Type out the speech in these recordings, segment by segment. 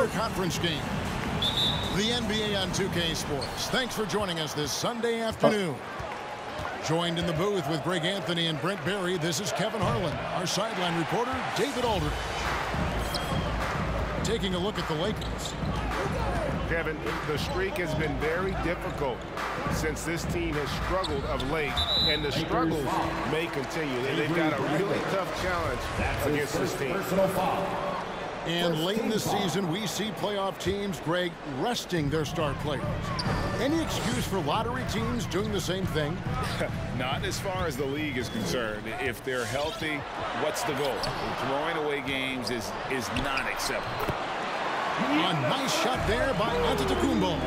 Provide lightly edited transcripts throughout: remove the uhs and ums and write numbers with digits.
interconference game. The NBA on 2K Sports. Thanks for joining us this Sunday afternoon. Joined in the booth with Greg Anthony and Brent Barry, this is Kevin Harlan. Our sideline reporter, David Aldridge. Taking a look at the Lakers. Kevin, the streak has been very difficult since this team has struggled of late, and the struggles may continue. They've got a really tough challenge against this team. And late in the season, we see playoff teams, Greg, resting their star players. Any excuse for lottery teams doing the same thing? Not as far as the league is concerned. If they're healthy, what's the goal? Throwing away games is not acceptable. A nice shot there by Antetokounmpo.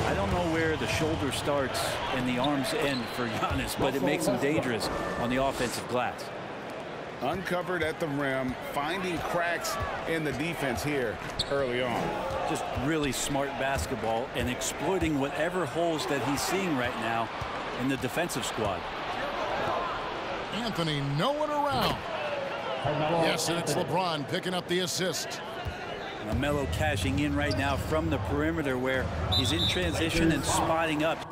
I don't know where the shoulder starts and the arms end for Giannis, but it makes him dangerous on the offensive glass. Uncovered at the rim, finding cracks in the defense here early on. Just really smart basketball and exploiting whatever holes that he's seeing right now in the defensive squad. Anthony nowhere around. Yes, and it's LeBron picking up the assist. Melo cashing in right now from the perimeter where he's in transition and spotting up.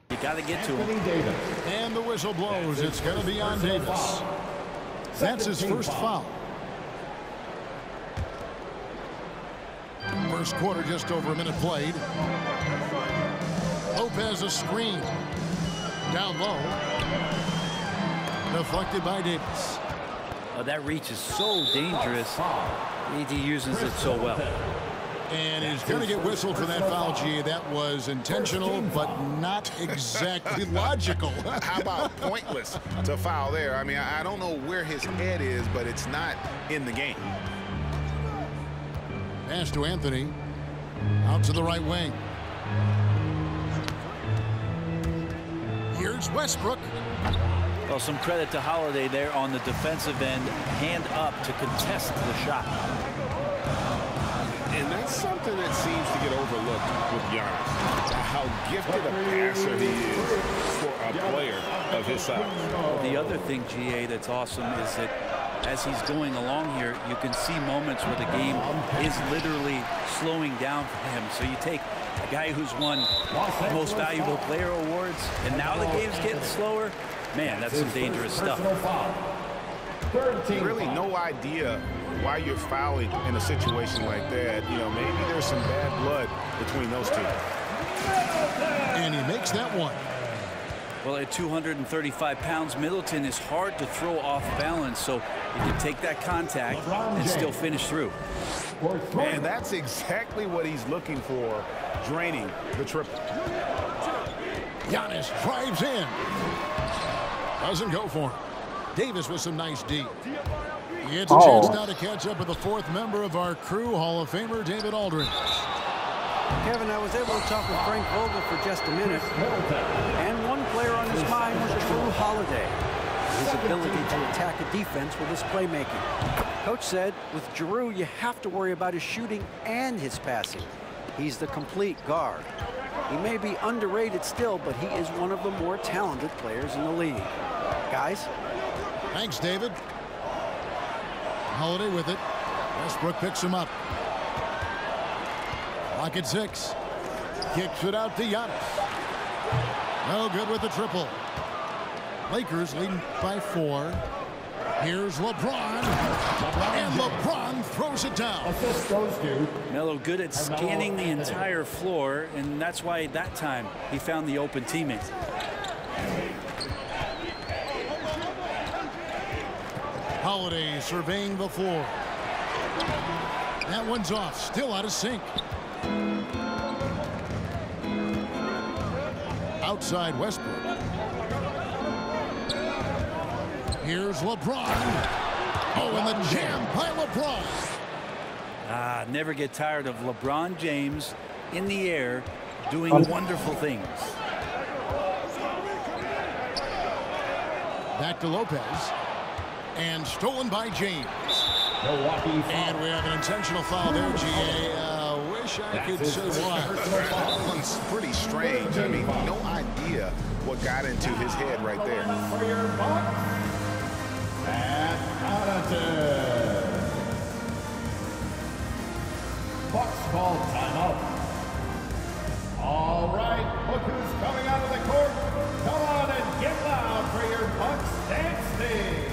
You got to get to him. And the whistle blows. It's going to be on Davis. That's his first foul. First quarter, just over a minute played. Lopez a screen. Down low. Deflected by Davis. That reach is so dangerous. He uses it so well. And he's going to get whistled for that foul, G. That was intentional, but not exactly logical. How about pointless to foul there? I mean, I don't know where his head is, but it's not in the game. Pass to Anthony. Out to the right wing. Here's Westbrook. Well, some credit to Holiday there on the defensive end. Hand up to contest the shot. And that's something that seems to get overlooked with Giannis. How gifted a passer he is for a player of his size. Well, the other thing, GA, that's awesome is that as he's going along here, you can see moments where the game is literally slowing down for him. So you take a guy who's won Most Valuable Player awards, and now the game's getting slower. Man, that's some dangerous stuff. Really no idea why you're fouling in a situation like that. You know, maybe there's some bad blood between those two. And he makes that one. Well, at 235 pounds, Middleton is hard to throw off balance, so you can take that contact and still finish through. And that's exactly what he's looking for, draining the triple. Giannis drives in. Doesn't go for him. Davis with some nice D. He gets a chance now to catch up with the fourth member of our crew, Hall of Famer David Aldridge. Kevin, I was able to talk with Frank Vogel for just a minute, and one player on his mind was Drew Holiday. His ability to attack a defense with his playmaking. Coach said, with Drew, you have to worry about his shooting and his passing. He's the complete guard. He may be underrated still, but he is one of the more talented players in the league. Guys? Thanks, David. Holiday with it. Westbrook picks him up. Lock at 6. Kicks it out to Giannis. No good with the triple. Lakers leading by 4. Here's LeBron. And LeBron throws it down. Assist goes to Melo good at scanning the entire floor, and that's why that time he found the open teammate. Holiday surveying the floor. That one's off. Still out of sync. Outside Westbrook. Here's LeBron. Oh, and the jam by LeBron. Never get tired of LeBron James in the air doing wonderful things. Back to Lopez. And stolen by James. And we have an intentional foul there, GA. Wish I could say why. That one's pretty strange. I mean, no idea what got into his head right there. for your Bucks. And Connaughton. Bucks call timeout. All right, look who's coming out of the court. Come on and get loud for your Bucks dance team.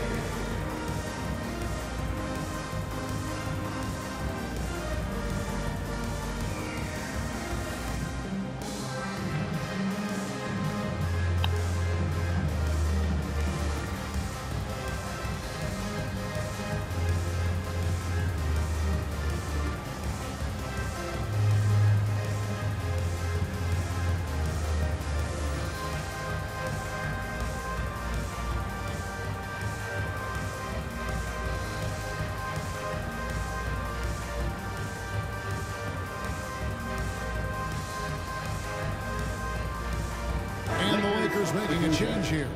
And the Lakers making a change here.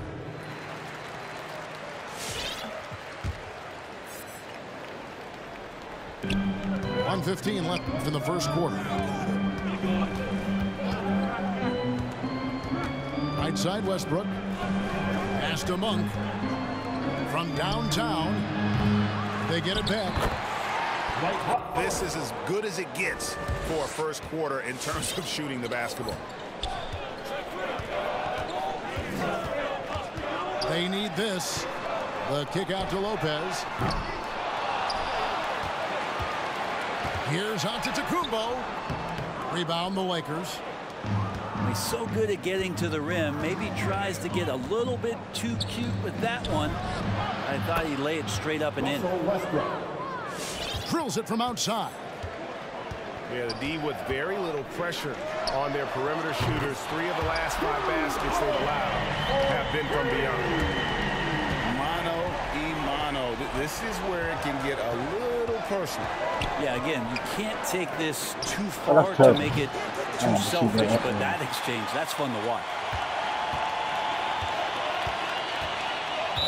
.115 left in the first quarter. Right side Westbrook. Pass to Monk. From downtown. They get it back. This is as good as it gets for a first quarter in terms of shooting the basketball. They need this. The kick out to Lopez. Here's Antetokounmpo. Rebound the Lakers. He's so good at getting to the rim. Maybe tries to get a little bit too cute with that one. I thought he'd lay it straight up and in. Drills it from outside. Yeah, the D with very little pressure on their perimeter shooters. 3 of the last 5 baskets they've allowed have been from beyond. Mano. This is where it can get a little personal. Yeah, again, you can't take this too far to make it too selfish, but that exchange, that's fun to watch.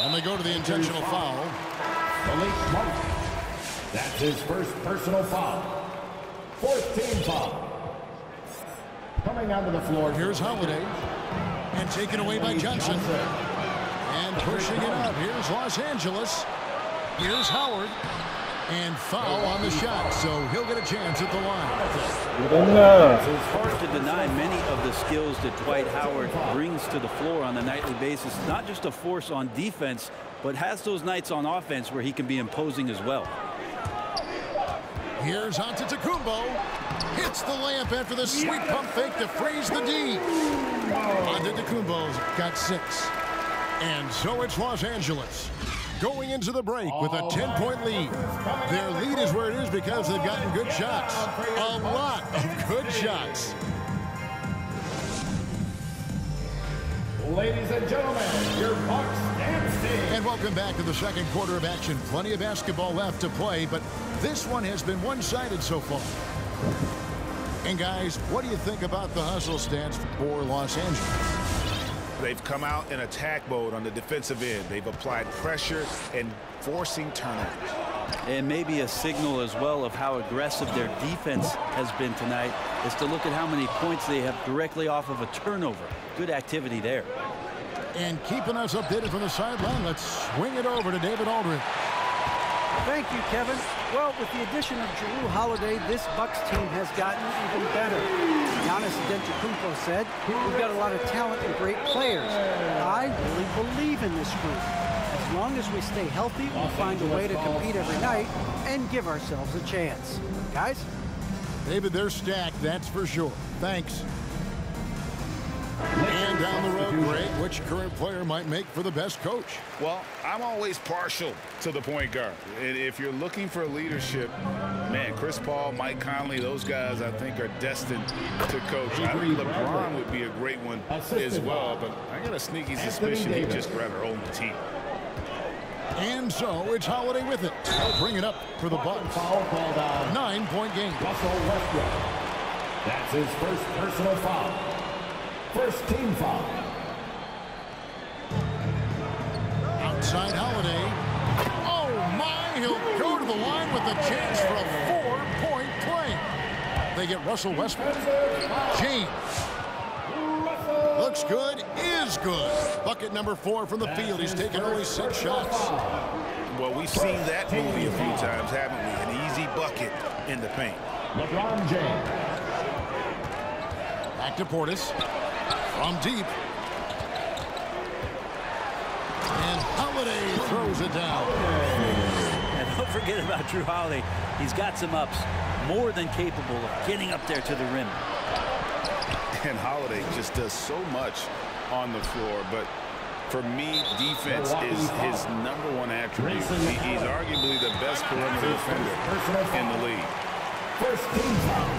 And they go to the intentional foul. Malik Monk. That's his first personal foul. 4th team foul. Coming onto the floor. Here's Holiday. And taken away by Johnson. And pushing it up. Here's Los Angeles. Here's Howard. And foul on the shot. So he'll get a chance at the line. It's hard to deny many of the skills that Dwight Howard brings to the floor on a nightly basis. Not just a force on defense, but has those nights on offense where he can be imposing as well. Here's Antetokounmpo. Hits the layup after the sweet pump fake to freeze the D. Antetokounmpo's got 6. And so it's Los Angeles going into the break with a 10-point lead. Their lead is where it is because they've gotten good shots. A lot of good shots. Ladies and gentlemen, your Bucks dance team. And welcome back to the second quarter of action. Plenty of basketball left to play, but this one has been one-sided so far. And guys, what do you think about the hustle stats for Los Angeles? They've come out in attack mode on the defensive end. They've applied pressure and forcing turnovers. And maybe a signal as well of how aggressive their defense has been tonight is to look at how many points they have directly off of a turnover. Good activity there. And keeping us updated from the sideline, let's swing it over to David Aldridge. Thank you, Kevin. Well, with the addition of Jrue Holiday, this Bucks team has gotten even better. Giannis Antetokounmpo said, we've got a lot of talent and great players. I really believe in this group. As long as we stay healthy, we'll find a way to compete every night and give ourselves a chance. Guys? David, they're stacked, that's for sure. Thanks. And down the road, Greg, which current player might make for the best coach? Well, I'm always partial to the point guard. And if you're looking for leadership, man, Chris Paul, Mike Conley, those guys I think are destined to coach. I think LeBron would be a great one as well, but I got a sneaky suspicion he'd just rather own the team. And so it's Holiday with it. They'll bring it up for the Bucks. 9-point game. Russell Westbrook. That's his first personal foul. First team foul. Outside Holiday. Oh my, he'll go to the line with a chance for a 4-point play. They get Russell Westbrook. James. Looks good, is good. Bucket number 4 from the field. He's taken only 6 shots. Well, we've seen that movie a few times, haven't we? An easy bucket in the paint. LeBron James. Back to Portis. From deep. And Holiday throws it down. And don't forget about Jrue Holiday. He's got some ups, more than capable of getting up there to the rim. And Holiday just does so much on the floor, but for me, defense is his #1 attribute. He's arguably the best perimeter defender in the league. First team foul.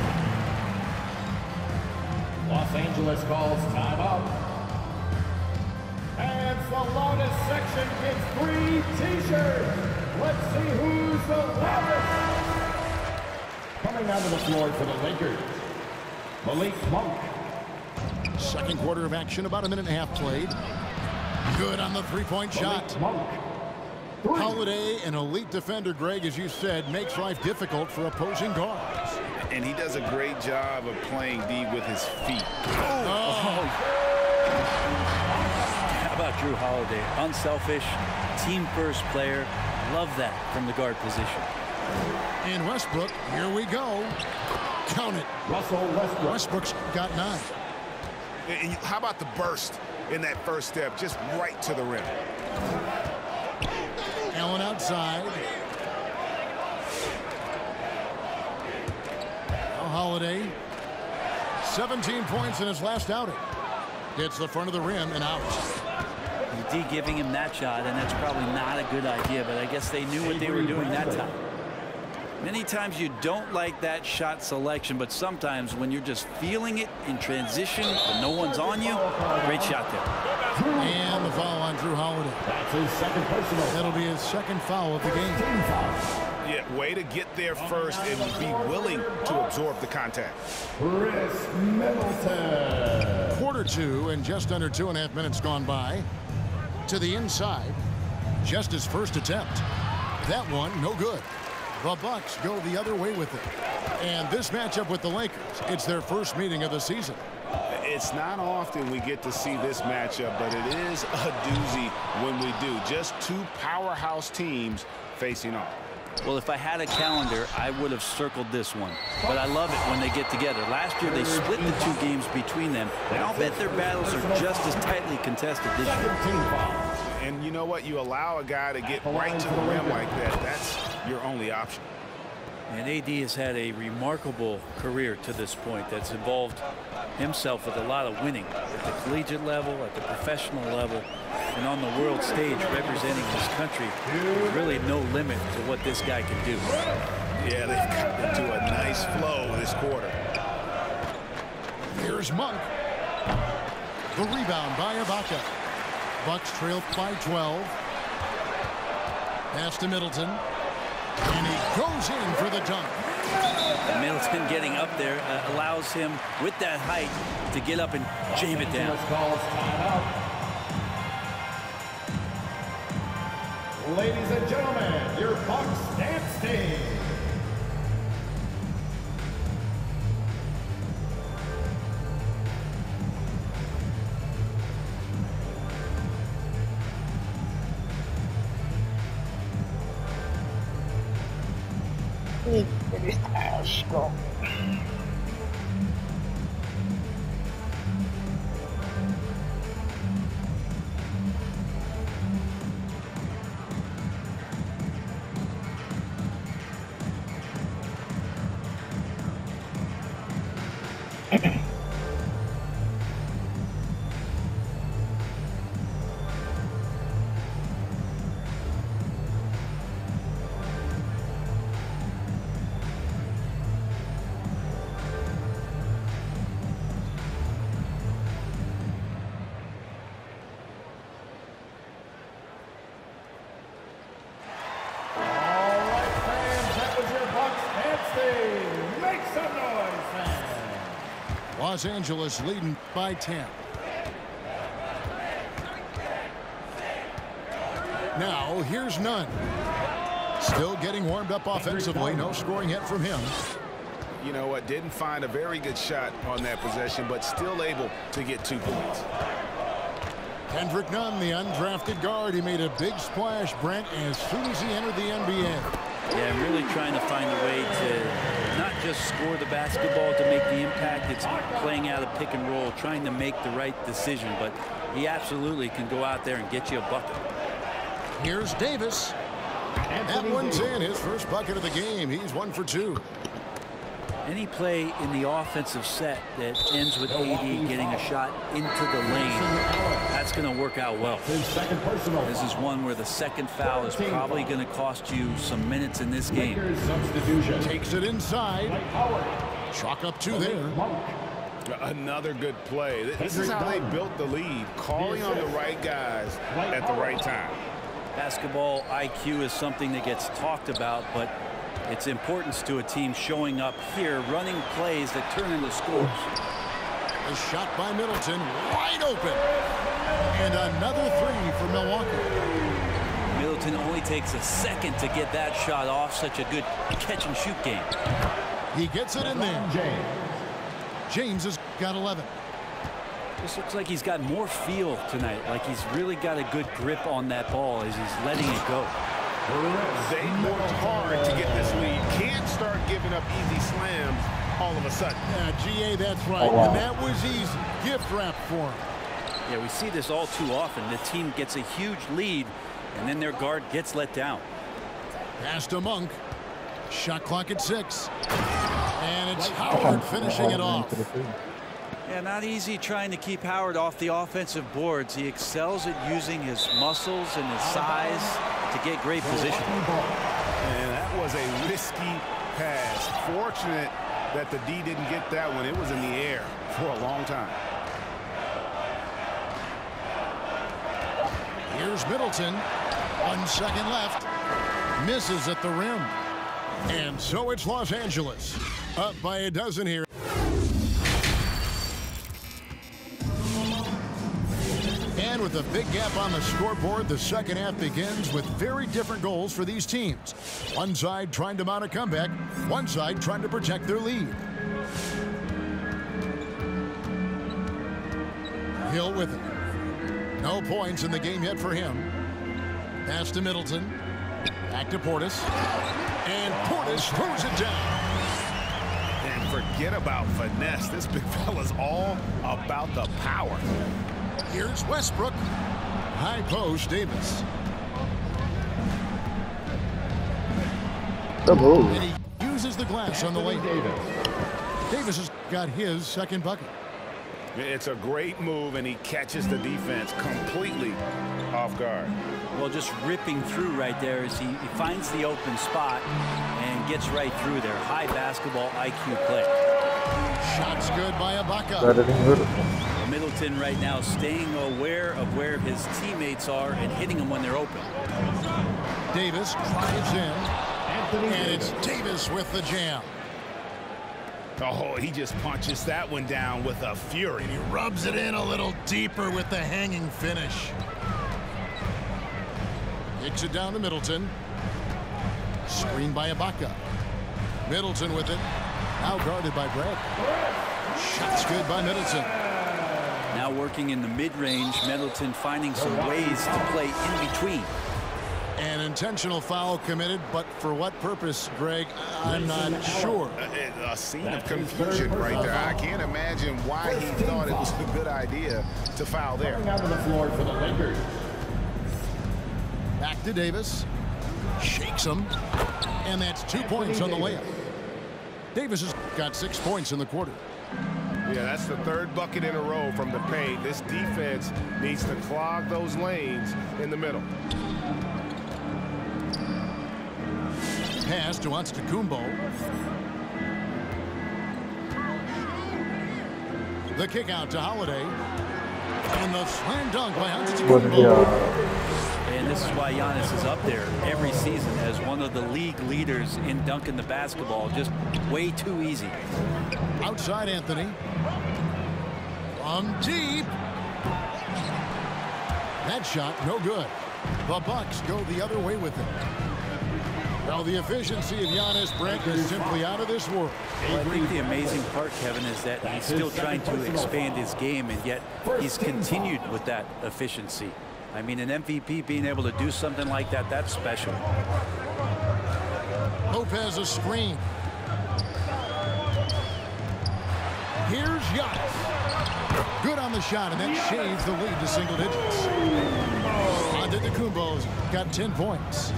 Los Angeles calls timeout. And the loudest section gets 3 T-shirts. Let's see who's the loudest. Coming onto the floor for the Lakers, Malik Monk. Second quarter of action, about a minute and a half played. Good on the 3-point shot. Holiday, an elite defender, Greg, as you said, makes life difficult for opposing guards. And he does a great job of playing D with his feet. How about Jrue Holiday? Unselfish, team-first player. Love that from the guard position. And Westbrook, here we go. Count it. Russell Westbrook. Westbrook's got 9. And how about the burst in that first step, just right to the rim? Allen outside. Now Holiday. 17 points in his last outing. Hits the front of the rim and out. D giving him that shot, and that's probably not a good idea, but I guess they knew what they were doing that time. Many times you don't like that shot selection, but sometimes when you're just feeling it in transition and no one's on you, great shot there. And the foul on Jrue Holiday. That's his second personal. That'll be his second foul of the game. Yeah, way to get there first and be willing to absorb the contact. Chris Middleton. Quarter 2 and just under 2.5 minutes gone by. To the inside. Just his first attempt. That one, no good. The Bucks go the other way with it. And this matchup with the Lakers, it's their first meeting of the season. It's not often we get to see this matchup, but it is a doozy when we do. Just 2 powerhouse teams facing off. Well, if I had a calendar, I would have circled this one. But I love it when they get together. Last year, they split the 2 games between them, and I'll bet their battles are just as tightly contested this year. And you know what? You allow a guy to get right to the rim like that. That's your only option. And AD has had a remarkable career to this point that's involved himself with a lot of winning at the collegiate level, at the professional level, and on the world stage representing his country. There's really no limit to what this guy can do. Yeah, they've got into a nice flow this quarter. Here's Monk. The rebound by Ibaka. Bucks trail by 12. Pass to Middleton. And he goes in for the dunk. And Middleton getting up there allows him, with that height, to get up and jam it down. Ladies and gentlemen, your Bucks dance team. Los Angeles leading by 10. Now here's Nunn. Still getting warmed up offensively. No scoring yet from him. You know what? Didn't find a very good shot on that possession, but still able to get 2 points. Kendrick Nunn, the undrafted guard. He made a big splash, Brent, as soon as he entered the NBA. Yeah, really trying to find a way to not just score the basketball to make the impact. It's playing out of pick and roll, trying to make the right decision. But he absolutely can go out there and get you a bucket. Here's Davis. That one's in. His first bucket of the game. He's 1 for 2. Any play in the offensive set that ends with AD getting a shot into the lane, that's going to work out well. This is one where the second foul is probably going to cost you some minutes in this game. Takes it inside. Chalk up 2 there. Another good play. This is how they built the lead, calling on the right guys at the right time. Basketball IQ is something that gets talked about, but its importance to a team showing up here, running plays that turn into scores. A shot by Middleton, wide open. And another 3 for Milwaukee. Middleton only takes a second to get that shot off. Such a good catch-and-shoot game. He gets it in there. James has got 11. This looks like he's got more feel tonight, like he's really got a good grip on that ball as he's letting it go. They worked hard to get this lead. Can't start giving up easy slams all of a sudden. Yeah, GA, that's right. And that was easy. Gift wrap for him. Yeah, we see this all too often. The team gets a huge lead, and then their guard gets let down. Pass to Monk. Shot clock at 6. And it's Howard finishing it off. Yeah, not easy trying to keep Howard off the offensive boards. He excels at using his muscles and his size to get great position. And that was a risky pass. Fortunate that the D didn't get that one. It was in the air for a long time. Here's Middleton. 1 second left. Misses at the rim. And so it's Los Angeles. Up by a dozen here. And with a big gap on the scoreboard, the second half begins with very different goals for these teams. One side trying to mount a comeback, one side trying to protect their lead. Hill with it. No points in the game yet for him. Pass to Middleton. Back to Portis. And Portis throws it down. And forget about finesse. This big fella's all about the power. Here's Westbrook. High post, Davis. And he uses the glass on the lane. Davis has got his second bucket. It's a great move, and he catches the defense completely off guard. Well, just ripping through right there as he finds the open spot and gets right through there. High basketball IQ play. Shots good by Ibaka. Middleton right now staying aware of where his teammates are and hitting them when they're open. Davis drives in, and it's Davis with the jam. Oh, he just punches that one down with a fury. And he rubs it in a little deeper with the hanging finish. Kicks it down to Middleton. Screen by Ibaka. Middleton with it. Now guarded by Brad. Shots good by Middleton. Now working in the mid-range, Middleton finding some ways to play in between. An intentional foul committed, but for what purpose, Greg? I'm not sure. A scene of confusion right there. I can't imagine why he thought it was a good idea to foul there. Coming out on the floor for the Lakers. Back to Davis. Shakes him. And that's 2 points on the layup. Davis has got 6 points in the quarter. Yeah, that's the third bucket in a row from the paint. This defense needs to clog those lanes in the middle. Pass to Antetokounmpo. The kick out to Holiday. And the slam dunk by Antetokounmpo. And this is why Giannis is up there every season as one of the league leaders in dunking the basketball. Just way too easy. Outside Anthony. From deep. That shot, no good. The Bucks go the other way with it. Well, the efficiency of Giannis, Brent, is simply out of this world. Well, I think the amazing part, Kevin, is that he's still trying to expand his game, and yet he's continued with that efficiency. I mean, an MVP being able to do something like that, that's special. Lopez a screen. Here's Giannis. Good on the shot, and that shaves the lead to single digits. Antetokounmpo's got 10 points.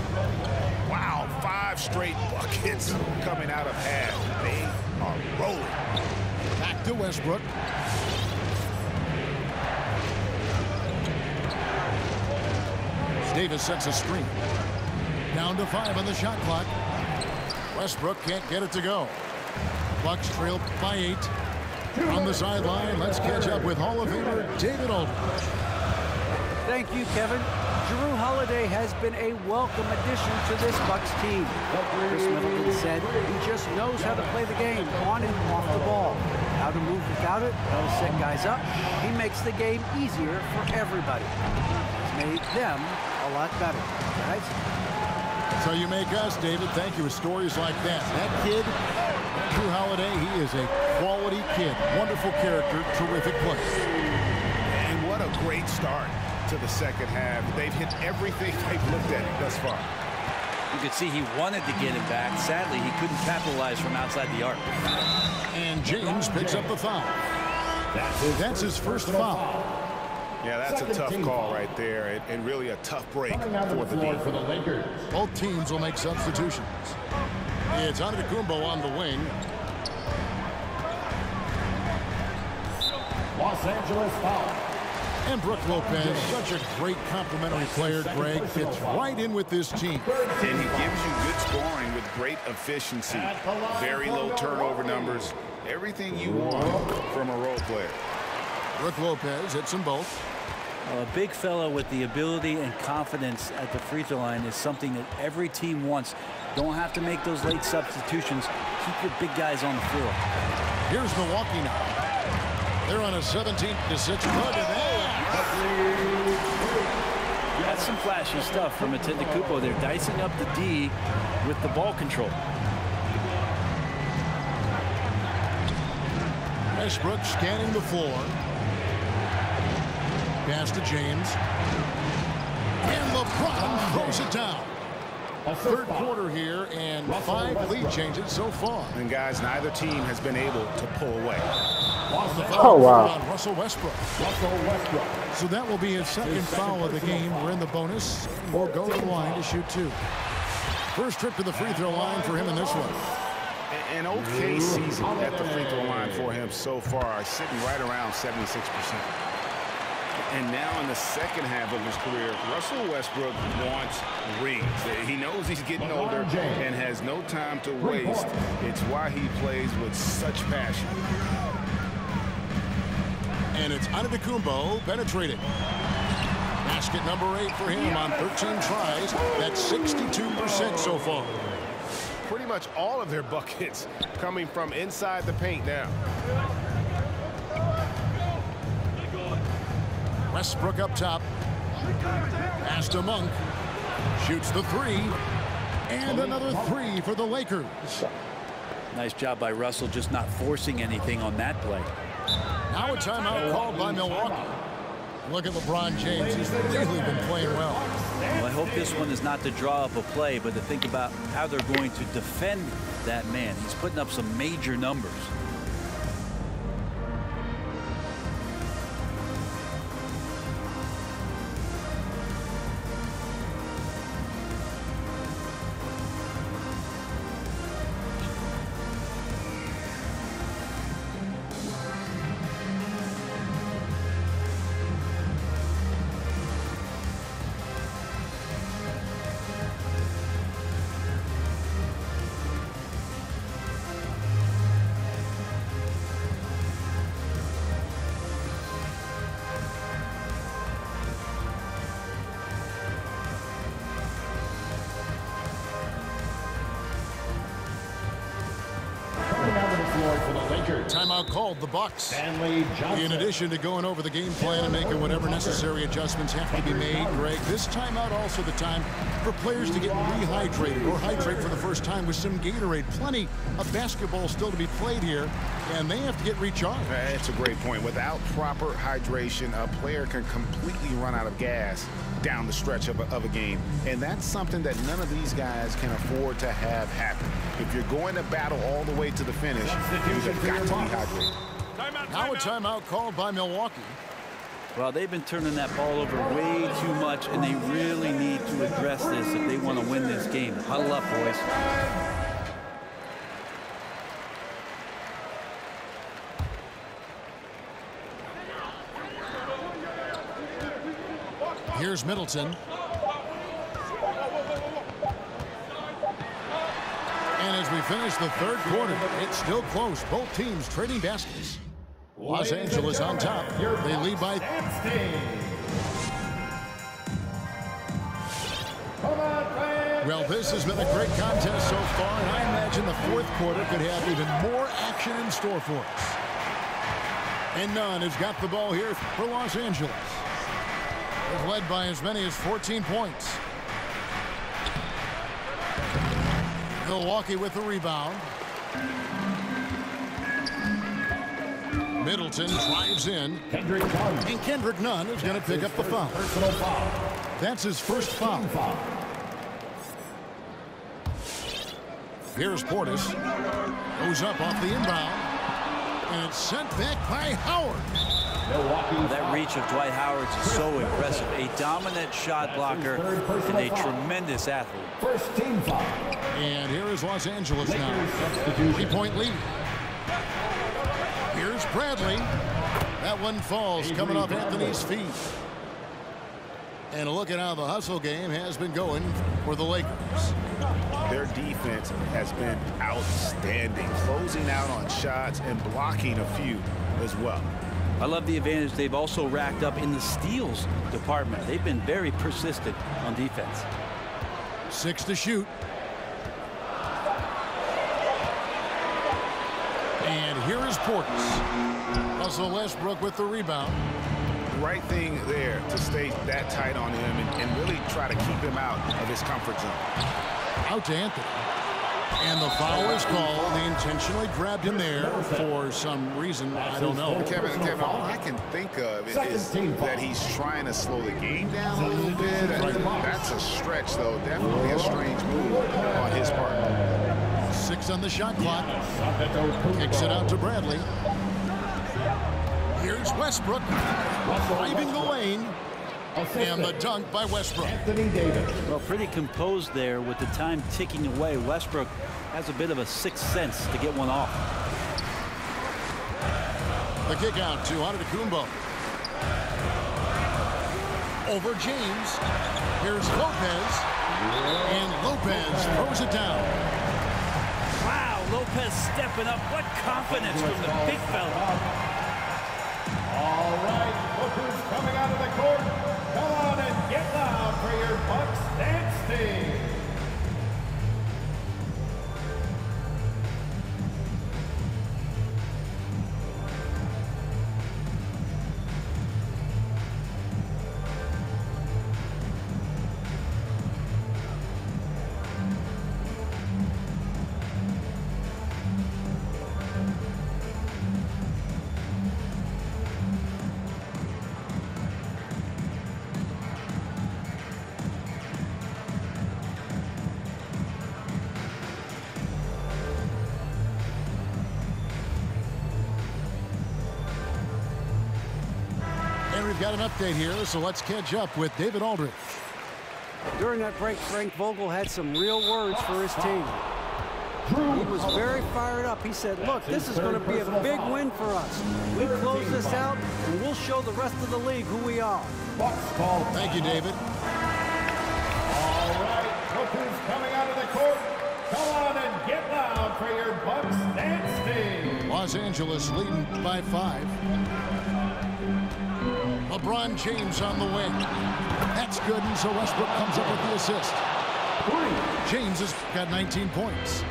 Wow, 5 straight buckets coming out of half. They are rolling. Back to Westbrook. Davis sets a screen. Down to 5 on the shot clock. Westbrook can't get it to go. Bucks trail by 8. On the sideline, let's catch up with Hall of Famer David Aldridge. Thank you, Kevin. Jrue Holiday has been a welcome addition to this Bucks team. Chris Middleton said he just knows how to play the game on and off the ball. How to move without it, how to set guys up. He makes the game easier for everybody. He's made them a lot better, guys. So you make us, David. Thank you with stories like that. That kid, Jrue Holiday, he is a quality kid. Wonderful character, terrific player. And what a great start to the second half. They've hit everything they've looked at thus far. You could see he wanted to get him back. Sadly, he couldn't capitalize from outside the arc. And James picks up the foul. That's his first foul. Yeah, that's a tough call right there, and really a tough break for the defense. Both teams will make substitutions. It's Antetokounmpo on the wing. Los Angeles foul. And Brook Lopez, such a great complimentary player, Greg, fits right in with this team. And he gives you good scoring with great efficiency. Very low turnover numbers. Everything you want from a role player. Brook Lopez hits them both. A big fellow with the ability and confidence at the free throw line is something that every team wants. Don't have to make those late substitutions. Keep your big guys on the floor. Here's Milwaukee now. They're on a 17-6 run. That's some flashy stuff from Antetokounmpo. They're dicing up the D with the ball control. Westbrook scanning the floor. Pass to James. And LeBron throws it down. Third quarter here, and 5 lead changes so far. And guys, neither team has been able to pull away. Oh, wow. Russell Westbrook. So that will be his second foul of the game. We're in the bonus. We'll go to the line to shoot 2. First trip to the free throw line for him in this one. An okay season at the free throw line for him so far, sitting right around 76%. And now in the second half of his career, Russell Westbrook wants rings. He knows he's getting older and has no time to waste. It's why he plays with such passion. And it's Antetokounmpo penetrated. Basket number 8 for him on 13 tries. That's 62% so far. Pretty much all of their buckets coming from inside the paint now. Westbrook up top. Pass to Monk. Shoots the 3. And another 3 for the Lakers. Nice job by Russell, just not forcing anything on that play. Now a timeout called by Milwaukee. Look at LeBron James. He's really been playing well. Well, I hope this one is not to draw up a play, but to think about how they're going to defend that man. He's putting up some major numbers. Timeout called the Bucks. In addition to going over the game plan and making whatever necessary adjustments have to be made, Greg, this timeout also the time for players to get rehydrated or hydrate for the first time with some Gatorade. Plenty of basketball still to be played here, and they have to get recharged. That's a great point. Without proper hydration, a player can completely run out of gas down the stretch of a game. And that's something that none of these guys can afford to have happen. If you're going to battle all the way to the finish, you've got to be hydrated. Now a timeout called by Milwaukee. Well, they've been turning that ball over way too much, and they really need to address this if they want to win this game. Huddle up, boys. Here's Middleton. And as we finish the third quarter, it's still close. Both teams trading baskets. Los Angeles on top. They lead by... Well, this has been a great contest so far, and I imagine the fourth quarter could have even more action in store for us. And Nunn has got the ball here for Los Angeles. They've led by as many as 14 points. Milwaukee with the rebound. Middleton drives in. And Kendrick Nunn is going to pick up the foul. That's his first foul. Here's Portis. Goes up off the inbound. And it's sent back by Howard. That reach of Dwight Howard is so impressive. A dominant shot blocker and a tremendous athlete. First team foul. And here is Los Angeles now. 3-point lead. Here's Bradley. That one falls coming off Anthony's feet. And a look at how the hustle game has been going for the Lakers. Their defense has been outstanding, closing out on shots and blocking a few as well. I love the advantage they've also racked up in the steals department. They've been very persistent on defense. 6 to shoot. And here is Portis. Russell Westbrook with the rebound. Right thing there to stay that tight on him and really try to keep him out of his comfort zone. Out to Anthony. And the foul is called. They intentionally grabbed him there for some reason. I don't know. Kevin, all I can think of is that he's trying to slow the game down a little bit. That's a stretch, though. Definitely a strange move on his part. 6 on the shot clock. Kicks it out to Bradley. Here's Westbrook. Driving the lane. And the dunk by Westbrook. Well, pretty composed there with the time ticking away. Westbrook has a bit of a sixth sense to get one off. The kick out to Antetokounmpo. Over James. Here's Lopez. And Lopez throws it down. Wow, Lopez stepping up. What confidence from the big fella. All right, lookers coming out of the court. Come on and get loud for your Bucks dance team. we've got an update here, so let's catch up with David Aldridge. During that break, Frank Vogel had some real words for his team. He was very fired up. He said, look, this is going to be a big win for us. We close this out, and we'll show the rest of the league who we are. Thank you, David. All right, look who's coming out of the court. Come on and get loud for your Bucks dance team. Los Angeles leading by 5. LeBron James on the wing. That's good, and so Westbrook comes up with the assist. James has got 19 points.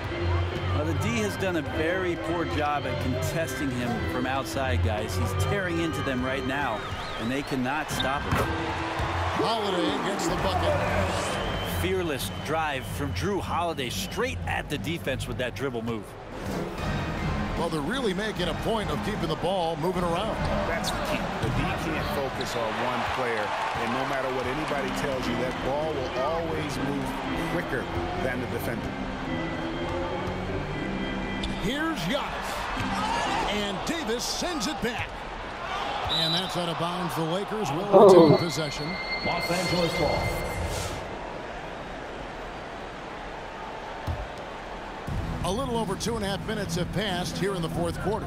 Well, the D has done a very poor job at contesting him from outside, guys. He's tearing into them right now, and they cannot stop him. Holiday gets the bucket. Fearless drive from Drew Holiday straight at the defense with that dribble move. Well, they're really making a point of keeping the ball moving around. That's the key. The D can't focus on one player, and no matter what anybody tells you, that ball will always move quicker than the defender. Here's Giannis. And Davis sends it back. And that's out of bounds. The Lakers will retain possession. Los Angeles ball. A little over 2.5 minutes have passed here in the fourth quarter.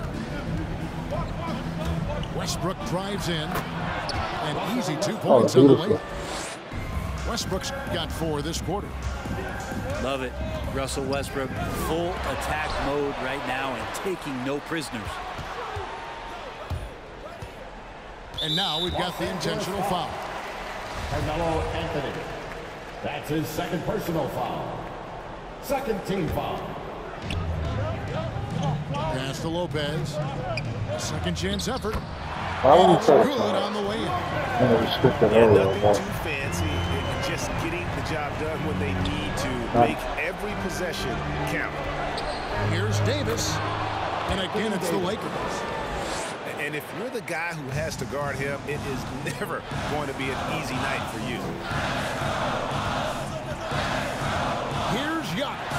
Westbrook drives in. An easy 2 points on the way. Westbrook's got 4 this quarter. Love it. Russell Westbrook, full attack mode right now and taking no prisoners. And now we've got the intentional foul. Carmelo Anthony. That's his second personal foul. Second team foul. Pass to Lopez. Second chance effort. Why would And he it's say good on the way in. Nothing too fancy. Just getting the job done when they need to. Make every possession count. Here's Davis. And again, it's the Lakers. And if you're the guy who has to guard him, it is never going to be an easy night for you. Here's Giannis.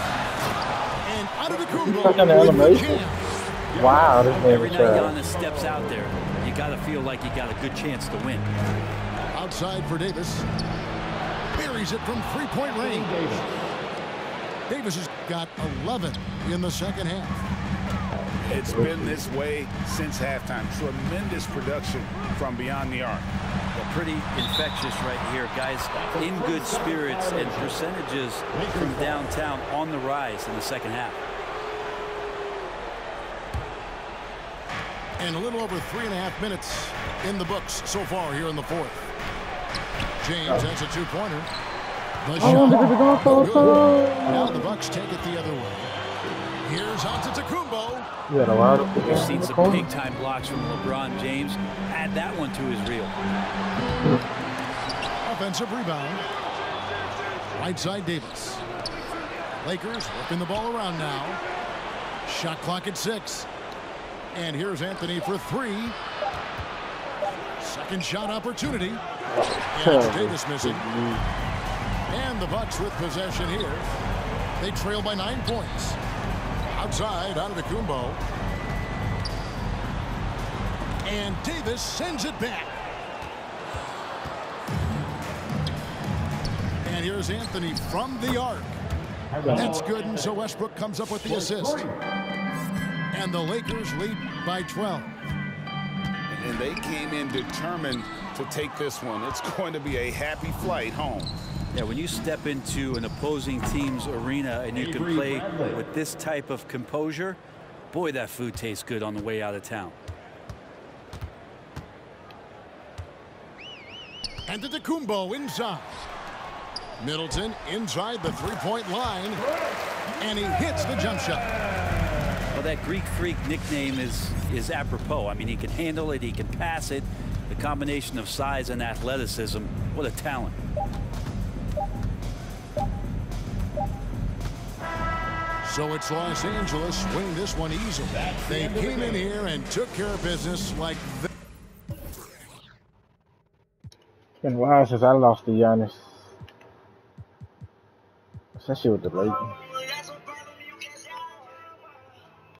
And out of the Kumbo. What kind of animation? Wow, this Every man night is Giannis steps out there, you got to feel like you got a good chance to win. Outside for Davis. Buries it from 3-point range. Davis has got 11 in the second half. It's been this way since halftime. Tremendous production from beyond the arc. Well, pretty infectious right here, guys. In good spirits and percentages from downtown on the rise in the second half. And a little over 3.5 minutes in the books so far here in the fourth. James has a 2-pointer. The shot. No good. Now the Bucks take it the other way. Here's Antetokounmpo. We've seen some big-time blocks from LeBron James. Add that one to his reel. Offensive rebound. Right side Davis. Lakers working the ball around now. Shot clock at 6. And here's Anthony for 3. Second shot opportunity. And it's Davis missing. And the Bucks with possession here. They trail by 9 points. Outside, out of the Kumbo. And Davis sends it back. And here's Anthony from the arc. That's good, and so Westbrook comes up with the assist. And the Lakers lead by 12. And they came in determined to take this one. It's going to be a happy flight home. Yeah, when you step into an opposing team's arena and you can play with this type of composure, boy, that food tastes good on the way out of town. And the Kumbo inside. Middleton inside the 3-point line. And he hits the jump shot. Well, that Greek Freak nickname is apropos. I mean, he can handle it, he can pass it. The combination of size and athleticism, what a talent. So it's Los Angeles winning this one easily. They came in here and took care of business like this. It's been a while since I lost to Giannis. Especially with the Lakers.